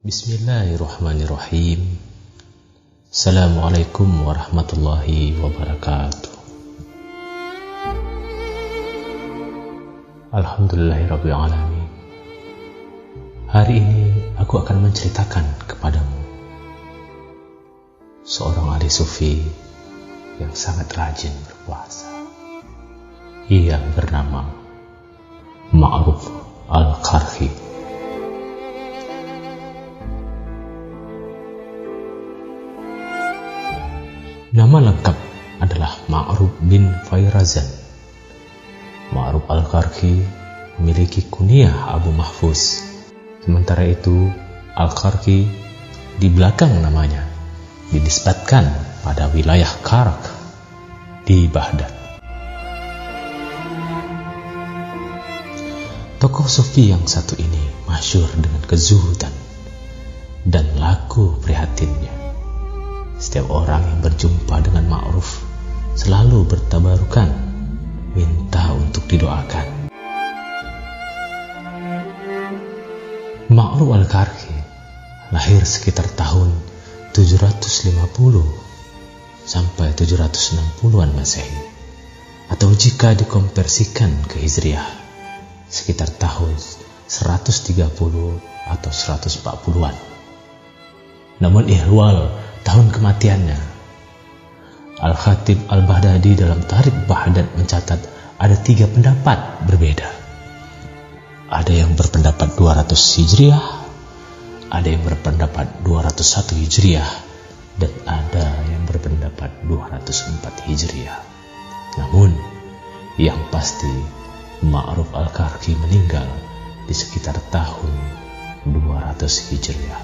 Bismillahirrahmanirrahim. Assalamualaikum warahmatullahi wabarakatuh. Alhamdulillahirabbil alamin. Hari ini aku akan menceritakan kepadamu seorang ahli sufi yang sangat rajin berpuasa. Ia bernama Ma'ruf Al-Qarhi. Nama lengkap adalah Ma'ruf bin Fairazan. Ma'ruf Al-Qarhi memiliki kunyah Abu Mahfuz. Sementara itu, Al-Qarhi di belakang namanya dinisbatkan pada wilayah Karak di Baghdad. Tokoh sufi yang satu ini masyhur dengan kezuhudan dan laku prihatinnya. Setiap orang yang berjumpa dengan Ma'ruf selalu bertabarukan, minta untuk didoakan. Ma'ruf Al-Qarhi lahir sekitar tahun 750 sampai 760-an Masehi, atau jika dikonversikan ke Hijriah sekitar tahun 130 atau 140-an. Namun ihwal tahun kematiannya, Al-Khatib Al-Baghdadi dalam Tarikh Baghdad mencatat ada 3 pendapat berbeda. Ada yang berpendapat 200 Hijriah, ada yang berpendapat 201 Hijriah, dan ada yang berpendapat 204 Hijriah. Namun, yang pasti Ma'ruf Al-Qarhi meninggal di sekitar tahun 200 Hijriah.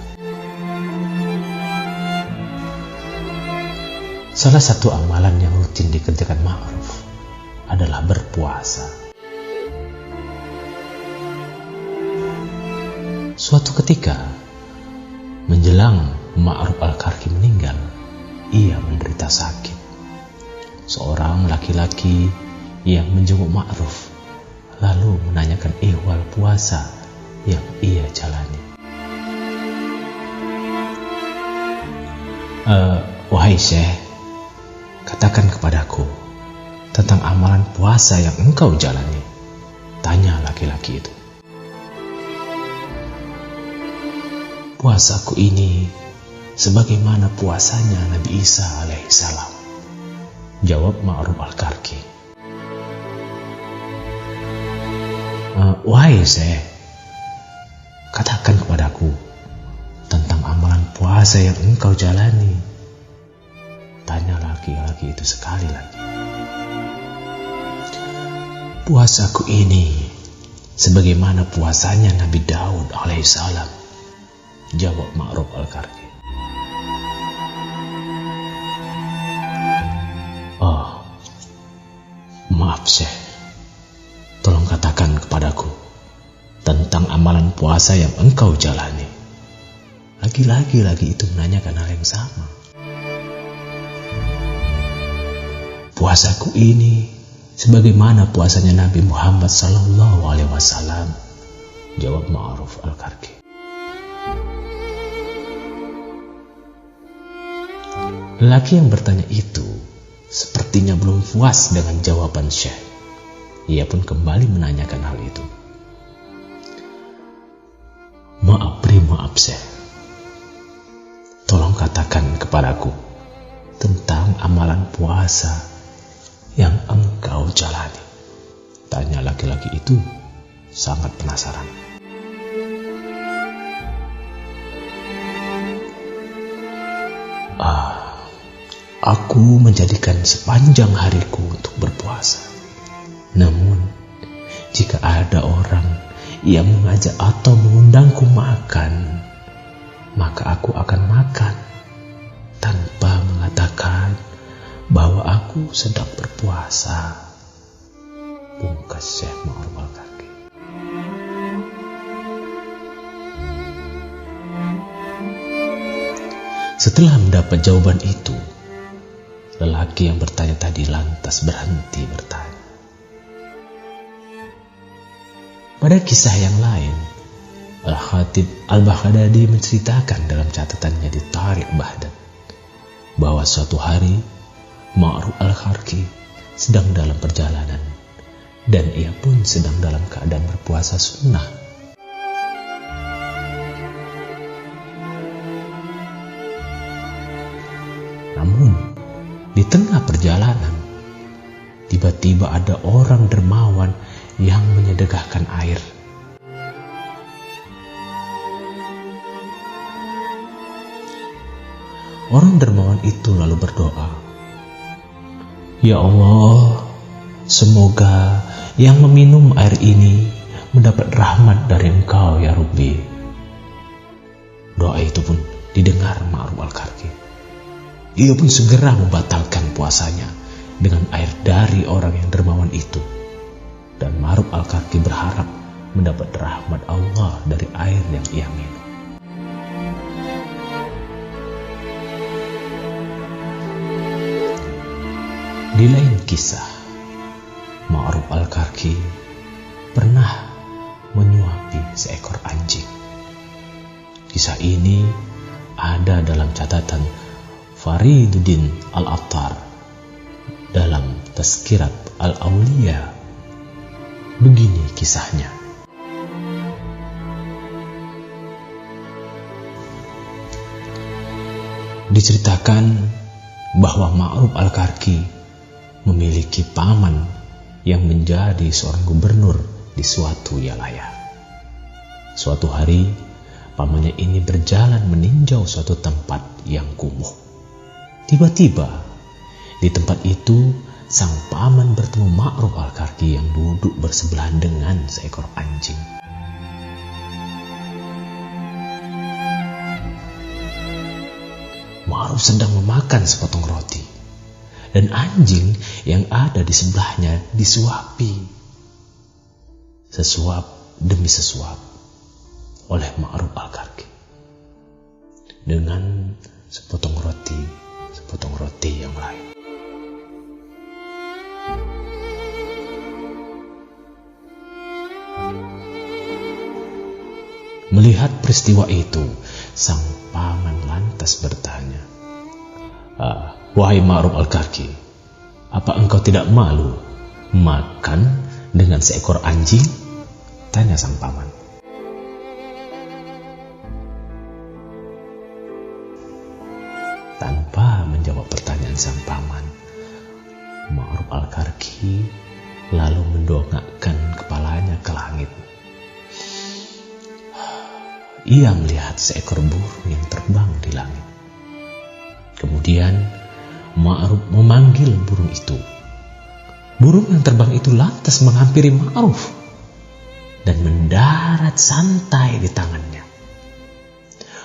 Salah satu amalan yang rutin dikerjakan Ma'ruf adalah berpuasa. Suatu ketika, menjelang Ma'ruf Al-Qarhi meninggal, ia menderita sakit. Seorang laki-laki yang menjenguk Ma'ruf lalu menanyakan ihwal puasa yang ia jalani. Wahai Syekh, katakan kepadaku tentang amalan puasa yang engkau jalani, tanya laki-laki itu. Puasaku ini sebagaimana puasanya Nabi Isa alaihissalam, jawab Ma'ruf Al-Qarhi. Wahai Syekh, katakan kepadaku tentang amalan puasa yang engkau jalani, tanya laki-laki itu sekali lagi. Puasaku ini sebagaimana puasanya Nabi Daud alaihissalam, jawab Ma'ruf Al-Qarhi. Oh, maaf Syekh, tolong katakan kepadaku tentang amalan puasa yang engkau jalani. Lagi-lagi itu menanyakan hal yang sama. Puasaku ini sebagaimana puasanya Nabi Muhammad SAW, jawab Ma'ruf Al-Qarhi. Lelaki yang bertanya itu sepertinya belum puas dengan jawaban Syekh. Ia pun kembali menanyakan hal itu. Maaf Syekh, tolong katakan kepadaku tentang amalan puasa yang engkau jalani, tanya laki-laki itu sangat penasaran. Aku menjadikan sepanjang hariku untuk berpuasa. Namun, jika ada orang yang mengajak atau mengundangku makan, maka aku akan makan tanpa mengatakan bahwa aku sedang berpuasa, pungkas Syekh Ma'ruf Al-Qarhi. Setelah mendapat jawaban itu, lelaki yang bertanya tadi lantas berhenti bertanya. Pada kisah yang lain, Al-Khatib Al-Baghdadi menceritakan dalam catatannya di Tarikh Baghdad bahwa suatu hari Ma'ruf Al-Qarqi sedang dalam perjalanan dan ia pun sedang dalam keadaan berpuasa sunnah. Namun di tengah perjalanan tiba-tiba ada orang dermawan yang menyedekahkan air. Orang dermawan itu lalu berdoa, "Ya Allah, semoga yang meminum air ini mendapat rahmat dari Engkau ya Rabbi." Doa itu pun didengar Ma'ruf Al-Qarqi. Ia pun segera membatalkan puasanya dengan air dari orang yang dermawan itu. Dan Ma'ruf Al-Qarqi berharap mendapat rahmat Allah dari air yang ia minum. Di lain kisah, Ma'ruf Al-Qarqi pernah menyuapi seekor anjing. Kisah ini ada dalam catatan Fariduddin Al-Attar dalam Tazkirat Al-Auliya. Begini kisahnya. Diceritakan bahwa Ma'ruf Al-Qarqi memiliki paman yang menjadi seorang gubernur di suatu wilayah. Suatu hari, pamannya ini berjalan meninjau suatu tempat yang kumuh. Tiba-tiba, di tempat itu, sang paman bertemu Ma'ruf Al-Qarqi yang duduk bersebelahan dengan seekor anjing. Ma'ruf sedang memakan sepotong roti, dan anjing yang ada di sebelahnya disuapi sesuap demi sesuap oleh Ma'ruf Al-Qarqi dengan sepotong roti yang lain. Melihat peristiwa itu, sang paman lantas bertanya, "Wahai Ma'ruf Al-Qarqi, apa engkau tidak malu makan dengan seekor anjing?" tanya sang paman. Tanpa menjawab pertanyaan sang paman, Ma'ruf Al-Qarqi lalu mendongakkan kepalanya ke langit. Ia melihat seekor burung yang terbang di langit. Kemudian Ma'ruf memanggil burung itu. Burung yang terbang itu lantas menghampiri Ma'ruf dan mendarat santai di tangannya.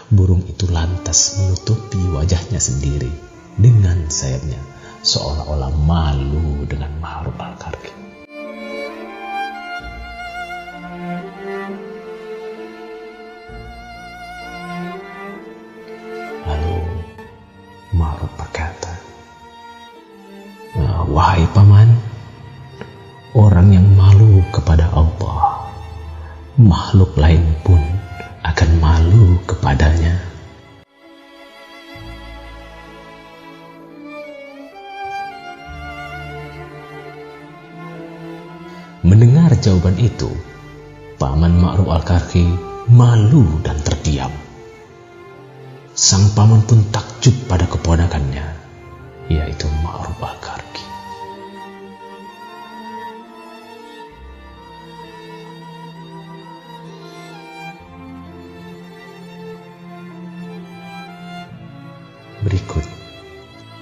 Burung itu lantas menutupi wajahnya sendiri dengan sayapnya, seolah-olah malu dengan Ma'ruf Al-Qarqi. Lalu Ma'ruf berkata, "Wahai paman, orang yang malu kepada Allah, makhluk lain pun akan malu kepadanya." Mendengar jawaban itu, paman Ma'ruf Al-Qarqi malu dan terdiam. Sang paman pun takjub pada keponakannya, yaitu Ma'ruf Al-Qarqi. Berikut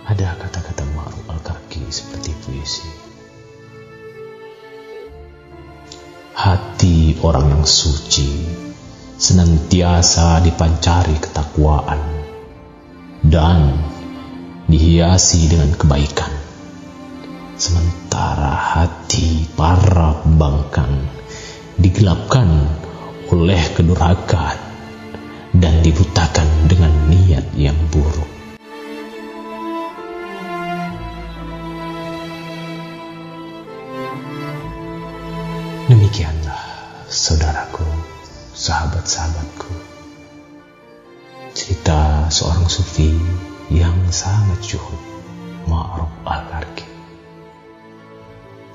ada kata-kata Ma'ruf Al-Qarqi seperti puisi. Hati orang yang suci senantiasa dipancari ketakwaan dan dihiasi dengan kebaikan, sementara hati para pembangkang digelapkan oleh kedurhakaan dan dibutakan dengan niat yang buruk. sahabatku, cerita seorang sufi yang sangat syuhud, Ma'ruf Al-Karki.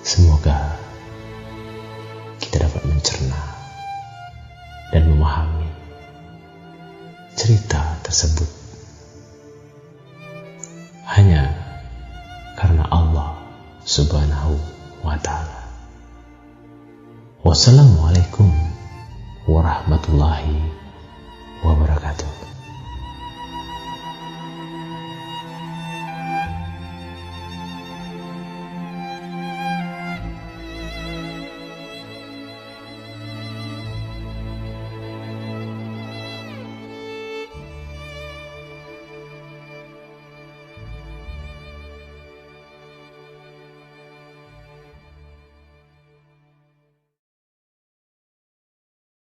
Semoga kita dapat mencerna dan memahami cerita tersebut hanya karena Allah Subhanahu wa Ta'ala. Wassalamualaikum warahmatullahi wabarakatuh.